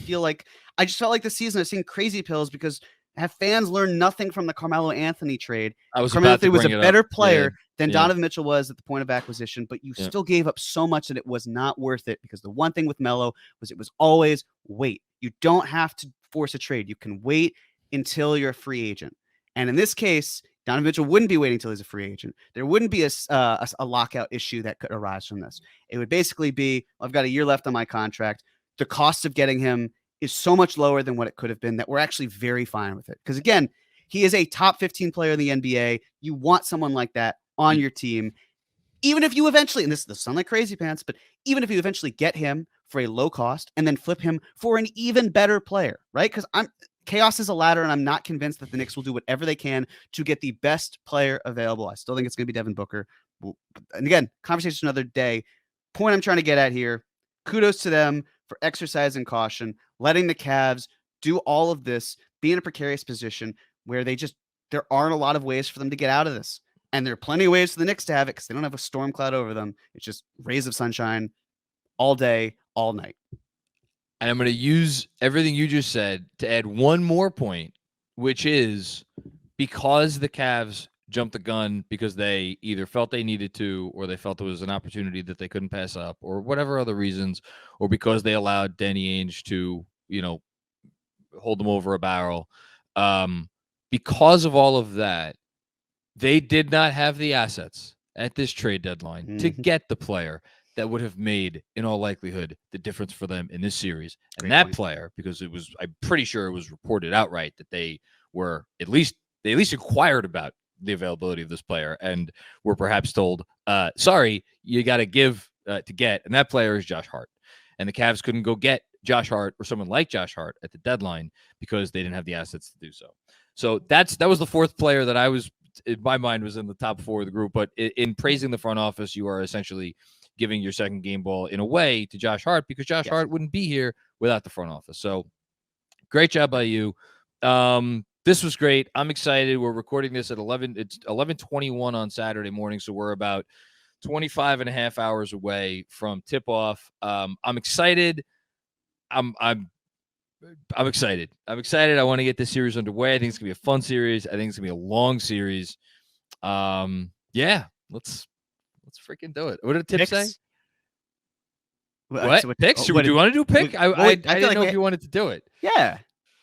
just felt like this season I've seen crazy pills because have fans learned nothing from the Carmelo Anthony trade. Carmelo Anthony was a better player than Donovan Mitchell was at the point of acquisition, but you still gave up so much that it was not worth it, because the one thing with Melo was it was always wait. You don't have to force a trade. You can wait until you're a free agent. And in this case, Donovan Mitchell wouldn't be waiting until he's a free agent. There wouldn't be a lockout issue that could arise from this. It would basically be, I've got a year left on my contract. The cost of getting him is so much lower than what it could have been that we're actually very fine with it. Because again, he is a top 15 player in the NBA. You want someone like that on your team. Even if you eventually, and this sounds like crazy pants, but even if you eventually get him for a low cost and then flip him for an even better player, right? Because chaos is a ladder, and I'm not convinced that the Knicks will do whatever they can to get the best player available. I still think it's going to be Devin Booker. And again, conversation another day. Point I'm trying to get at here, kudos to them for exercising caution, letting the Cavs do all of this, be in a precarious position where there aren't a lot of ways for them to get out of this. And there are plenty of ways for the Knicks to have it because they don't have a storm cloud over them. It's just rays of sunshine all day, all night. And I'm going to use everything you just said to add one more point, which is because the Cavs jumped the gun because they either felt they needed to, or they felt there was an opportunity that they couldn't pass up, or whatever other reasons, or because they allowed Danny Ainge to, hold them over a barrel. Because of all of that, they did not have the assets at this trade deadline to get the player that would have made, in all likelihood, the difference for them in this series. And that player, because I'm pretty sure it was reported outright that they at least inquired about the availability of this player and were perhaps told, sorry, you got to give to get. And that player is Josh Hart. And the Cavs couldn't go get Josh Hart or someone like Josh Hart at the deadline because they didn't have the assets to do so. So that was the fourth player that in my mind was in the top four of the group. But in praising the front office, you are essentially giving your second game ball in a way to Josh Hart, because Josh Hart wouldn't be here without the front office. So great job by you. This was great. I'm excited. We're recording this at 11. It's 11:21 on Saturday morning. So we're about 25 and a half hours away from tip off. I'm excited. I'm excited. I'm excited. I want to get this series underway. I think it's gonna be a fun series. I think it's gonna be a long series. Yeah, let's freaking do it. What did the tip say? What? Picks? Do you want to do a pick? I didn't know if you wanted to do it. Yeah.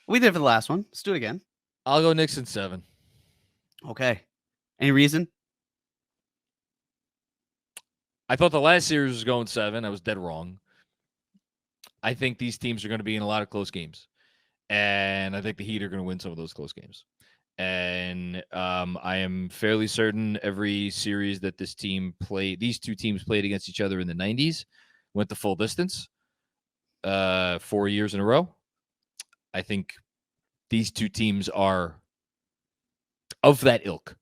We did it for the last one. Let's do it again. I'll go Knicks in 7. Okay. Any reason? I thought the last series was going 7. I was dead wrong. I think these teams are going to be in a lot of close games. And I think the Heat are going to win some of those close games. And I am fairly certain every series that these two teams played against each other in the 90s, went the full distance 4 years in a row. I think these two teams are of that ilk.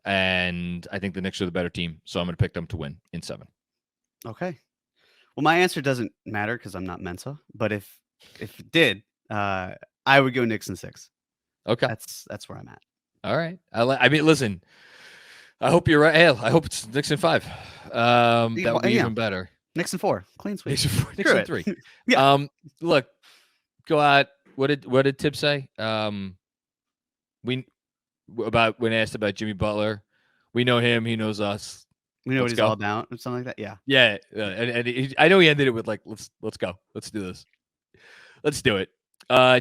And I think the Knicks are the better team. So I'm going to pick them to win in 7. Okay. Well, my answer doesn't matter because I'm not Mensa. But if it did, I would go Knicks in 6. Okay. That's where I'm at. All right. I mean, listen, I hope you're right. Hell, I hope it's Knicks in 5. That would be even better. Knicks in 4. Clean sweep. Knicks in 3. Yeah. Look, go out. What did Tip say? When asked about Jimmy Butler, we know him. He knows us. We know what he's all about, or something like that. Yeah. Yeah. And I know he ended it with like, let's go. Let's do this. Let's do it.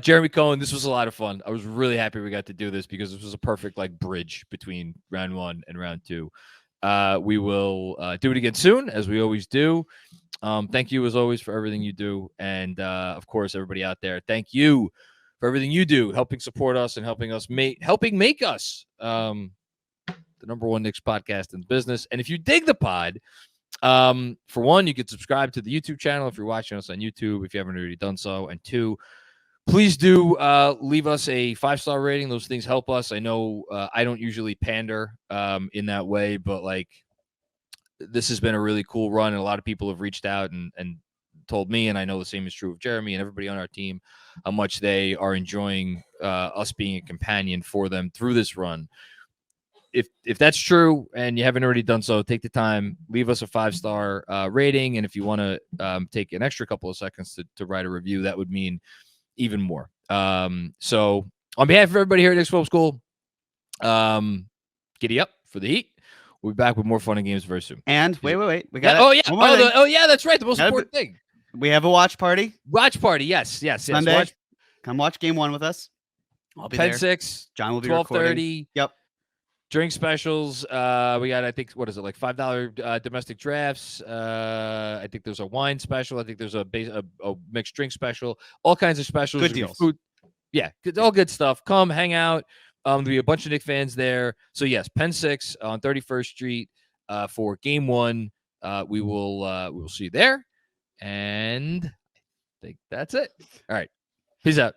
Jeremy Cohen, this was a lot of fun. I was really happy we got to do this because this was a perfect like bridge between round 1 and round 2. We will do it again soon, as we always do. Thank you as always for everything you do. And of course, everybody out there, thank you for everything you do, helping support us and helping make us the number 1 Knicks podcast in the business. And if you dig the pod, for one, you can subscribe to the YouTube channel if you're watching us on YouTube, if you haven't already done so. And 2, please do leave us a 5-star rating. Those things help us. I know I don't usually pander in that way, but like this has been a really cool run, and a lot of people have reached out and told me, and I know the same is true of Jeremy and everybody on our team, how much they are enjoying us being a companion for them through this run. If that's true and you haven't already done so, take the time, leave us a 5-star rating, and if you want to take an extra couple of seconds to write a review, that would mean even more. So on behalf of everybody here at Knicks Film School, giddy up for the Heat. We'll be back with more fun and games very soon. And wait. We got that's right. The most important thing. We have a watch party. Watch party. Yes. Sunday. Come watch game 1 with us. I'll be there. 10-6. John will be 12:30. Yep. Drink specials. We got, I think, what is it, like $5 domestic drafts. I think there's a wine special. I think there's a mixed drink special. All kinds of specials. Good deals. Food. Yeah, all good stuff. Come hang out. There'll be a bunch of Knicks fans there. So yes, Penn 6 on 31st Street for game 1. We will see you there. And I think that's it. All right. Peace out.